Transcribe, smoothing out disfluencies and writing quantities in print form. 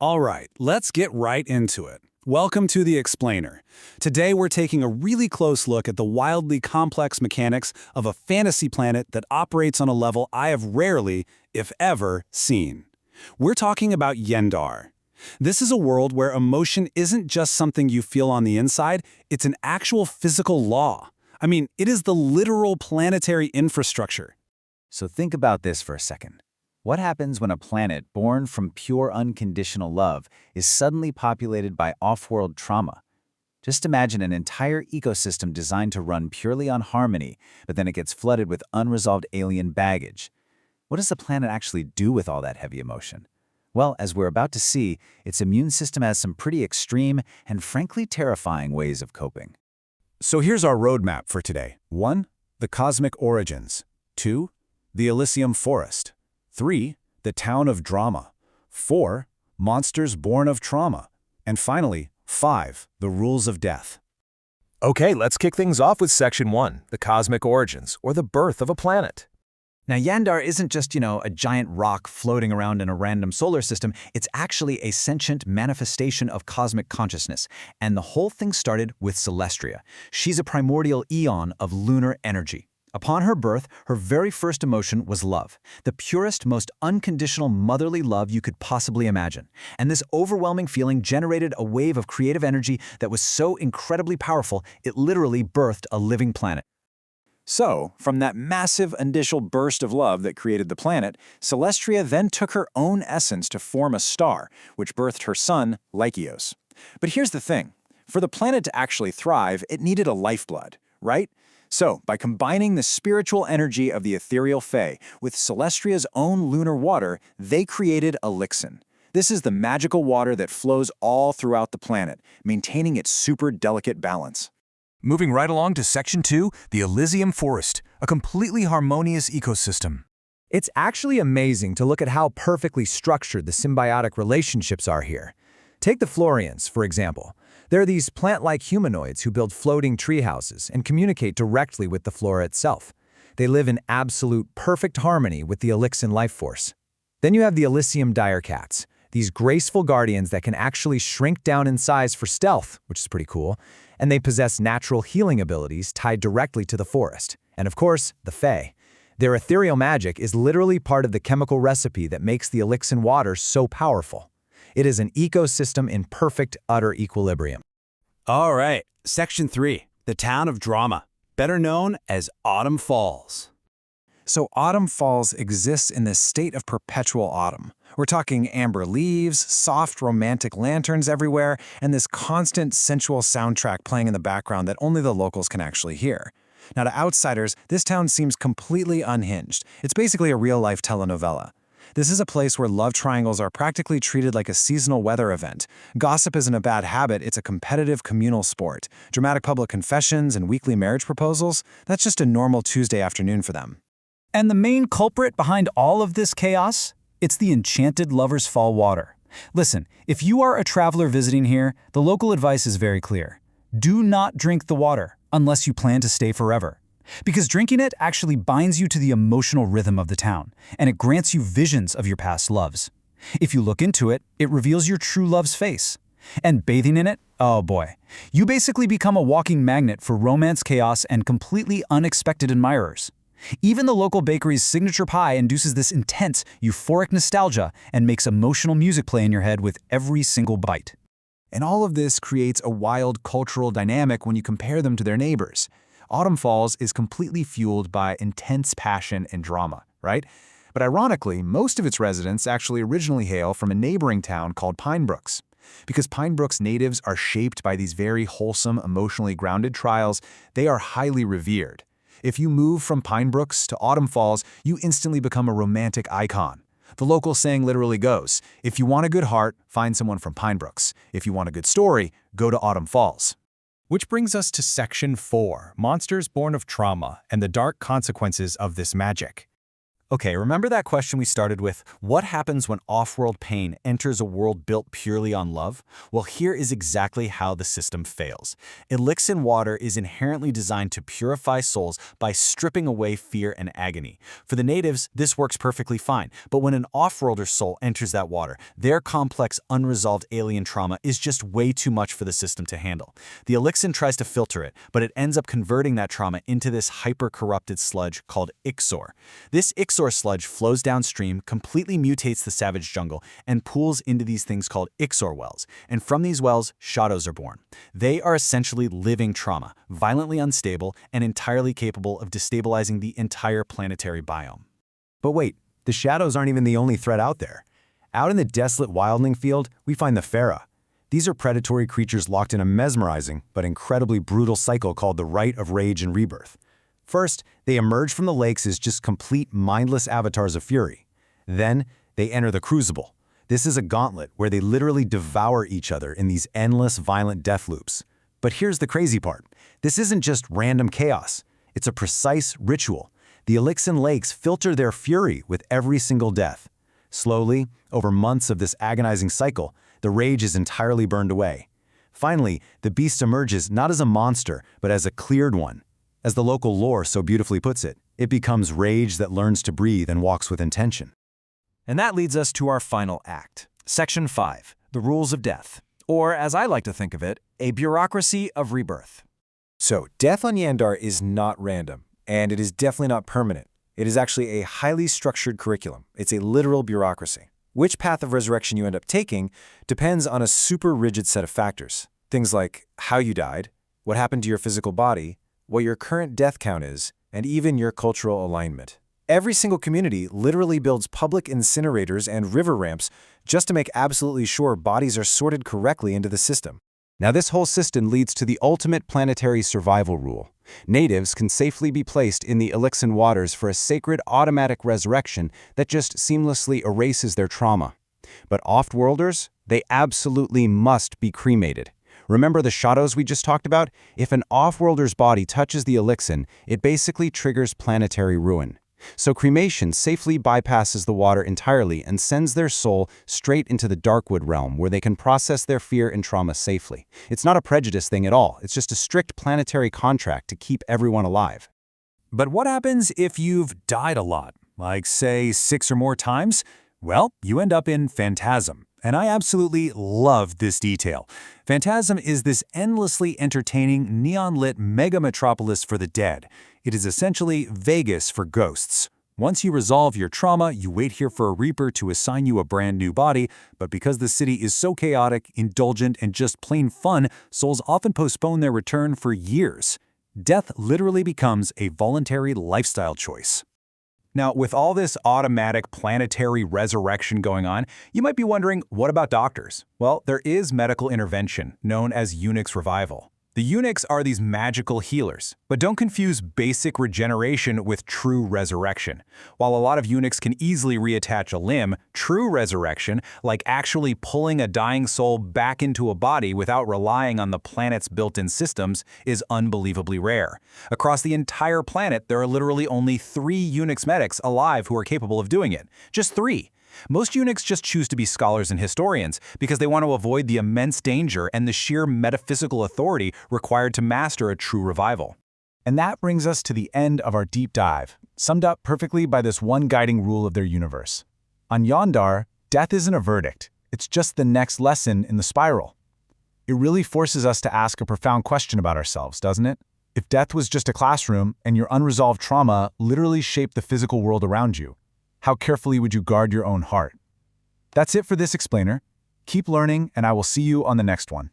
All right, let's get right into it. Welcome to The Explainer. Today we're taking a really close look at the wildly complex mechanics of a fantasy planet that operates on a level I have rarely, if ever, seen. We're talking about Yaenddarr. This is a world where emotion isn't just something you feel on the inside, it's an actual physical law. I mean, it is the literal planetary infrastructure. So think about this for a second. What happens when a planet born from pure unconditional love is suddenly populated by off-world trauma? Just imagine an entire ecosystem designed to run purely on harmony, but then it gets flooded with unresolved alien baggage. What does the planet actually do with all that heavy emotion? Well, as we're about to see, its immune system has some pretty extreme and frankly terrifying ways of coping. So here's our roadmap for today. 1. The cosmic origins. 2. The Elysium Forest. 3. The town of drama. 4. Monsters born of trauma. And finally, 5. The rules of death. Okay, let's kick things off with Section 1, the cosmic origins, or the birth of a planet. Now, Yaenddarr isn't just, a giant rock floating around in a random solar system. It's actually a sentient manifestation of cosmic consciousness. And the whole thing started with Celestria. She's a primordial eon of lunar energy. Upon her birth, her very first emotion was love, the purest, most unconditional motherly love you could possibly imagine. And this overwhelming feeling generated a wave of creative energy that was so incredibly powerful, it literally birthed a living planet. So, from that massive initial burst of love that created the planet, Celestria then took her own essence to form a star, which birthed her son, Lycios. But here's the thing. For the planet to actually thrive, it needed a lifeblood, right? So, by combining the spiritual energy of the ethereal Fae with Celestria's own lunar water, they created Elixir. This is the magical water that flows all throughout the planet, maintaining its super delicate balance. Moving right along to Section 2, the Elysium Forest, a completely harmonious ecosystem. It's actually amazing to look at how perfectly structured the symbiotic relationships are here. Take the Florians, for example. They're these plant-like humanoids who build floating tree houses and communicate directly with the flora itself. They live in absolute perfect harmony with the Elixir life force. Then you have the Elysium dire cats, these graceful guardians that can actually shrink down in size for stealth, which is pretty cool, and they possess natural healing abilities tied directly to the forest. And of course, the Fae. Their ethereal magic is literally part of the chemical recipe that makes the Elixir water so powerful. It is an ecosystem in perfect, utter equilibrium. All right, Section 3. The town of drama, better known as Autumn Falls. So Autumn Falls exists in this state of perpetual autumn. We're talking amber leaves, soft romantic lanterns everywhere, and this constant sensual soundtrack playing in the background that only the locals can actually hear. Now to outsiders, this town seems completely unhinged. It's basically a real-life telenovela. This is a place where love triangles are practically treated like a seasonal weather event. Gossip isn't a bad habit, it's a competitive communal sport. Dramatic public confessions and weekly marriage proposals, that's just a normal Tuesday afternoon for them. And the main culprit behind all of this chaos? It's the enchanted Lover's Fall water. Listen, if you are a traveler visiting here, the local advice is very clear. Do not drink the water unless you plan to stay forever. Because drinking it actually binds you to the emotional rhythm of the town, and it grants you visions of your past loves. If you look into it, it reveals your true love's face. And bathing in it, oh boy, you basically become a walking magnet for romance, chaos, and completely unexpected admirers. Even the local bakery's signature pie induces this intense, euphoric nostalgia and makes emotional music play in your head with every single bite. And all of this creates a wild cultural dynamic when you compare them to their neighbors. Autumn Falls is completely fueled by intense passion and drama, right? But ironically, most of its residents actually originally hail from a neighboring town called Pine Brooks. Because Pine Brooks natives are shaped by these very wholesome, emotionally grounded trials, they are highly revered. If you move from Pine Brooks to Autumn Falls, you instantly become a romantic icon. The local saying literally goes, if you want a good heart, find someone from Pine Brooks. If you want a good story, go to Autumn Falls. Which brings us to Section 4, Monsters Born of Trauma and the Dark Consequences of This Magic. Okay, remember that question we started with? What happens when off-world pain enters a world built purely on love? Well, here is exactly how the system fails. Elixir water is inherently designed to purify souls by stripping away fear and agony. For the natives, this works perfectly fine, but when an off-worlder soul enters that water, their complex, unresolved alien trauma is just way too much for the system to handle. The elixir tries to filter it, but it ends up converting that trauma into this hyper-corrupted sludge called Ixor. This Ixor sludge flows downstream, completely mutates the savage jungle, and pools into these things called Ixor wells. And from these wells, shadows are born. They are essentially living trauma, violently unstable, and entirely capable of destabilizing the entire planetary biome. But wait, the shadows aren't even the only threat out there. Out in the desolate wildling field, we find the Pharaoh. These are predatory creatures locked in a mesmerizing but incredibly brutal cycle called the rite of rage and rebirth. First, they emerge from the lakes as just complete mindless avatars of fury. Then, they enter the crucible. This is a gauntlet where they literally devour each other in these endless violent death loops. But here's the crazy part. This isn't just random chaos. It's a precise ritual. The Elixir lakes filter their fury with every single death. Slowly, over months of this agonizing cycle, the rage is entirely burned away. Finally, the beast emerges not as a monster, but as a cleared one. As the local lore so beautifully puts it, it becomes rage that learns to breathe and walks with intention. And that leads us to our final act, Section 5, the Rules of Death, or as I like to think of it, a bureaucracy of rebirth. So, death on Yaenddarr is not random, and it is definitely not permanent. It is actually a highly structured curriculum. It's a literal bureaucracy. Which path of resurrection you end up taking depends on a super rigid set of factors. Things like how you died, what happened to your physical body, what your current death count is, and even your cultural alignment. Every single community literally builds public incinerators and river ramps just to make absolutely sure bodies are sorted correctly into the system. Now, this whole system leads to the ultimate planetary survival rule. Natives can safely be placed in the Elixir waters for a sacred automatic resurrection that just seamlessly erases their trauma. But off-worlders, they absolutely must be cremated. Remember the shadows we just talked about? If an off-worlder's body touches the Elixir, it basically triggers planetary ruin. So cremation safely bypasses the water entirely and sends their soul straight into the Darkwood realm where they can process their fear and trauma safely. It's not a prejudice thing at all. It's just a strict planetary contract to keep everyone alive. But what happens if you've died a lot, like say 6 or more times? Well, you end up in Phantasm. And I absolutely love this detail. Phantasm is this endlessly entertaining, neon-lit mega metropolis for the dead. It is essentially Vegas for ghosts. Once you resolve your trauma, you wait here for a Reaper to assign you a brand new body, but because the city is so chaotic, indulgent, and just plain fun, souls often postpone their return for years. Death literally becomes a voluntary lifestyle choice. Now, with all this automatic planetary resurrection going on, you might be wondering, what about doctors? Well, there is medical intervention, known as eunuchs revival. The eunuchs are these magical healers, but don't confuse basic regeneration with true resurrection. While a lot of eunuchs can easily reattach a limb, true resurrection, like actually pulling a dying soul back into a body without relying on the planet's built-in systems, is unbelievably rare. Across the entire planet, there are literally only 3 eunuchs medics alive who are capable of doing it. Just 3. Most eunuchs just choose to be scholars and historians because they want to avoid the immense danger and the sheer metaphysical authority required to master a true revival. And that brings us to the end of our deep dive, summed up perfectly by this one guiding rule of their universe. On Yaenddarr, death isn't a verdict. It's just the next lesson in the spiral. It really forces us to ask a profound question about ourselves, doesn't it? If death was just a classroom and your unresolved trauma literally shaped the physical world around you, how carefully would you guard your own heart? That's it for this explainer. Keep learning, and I will see you on the next one.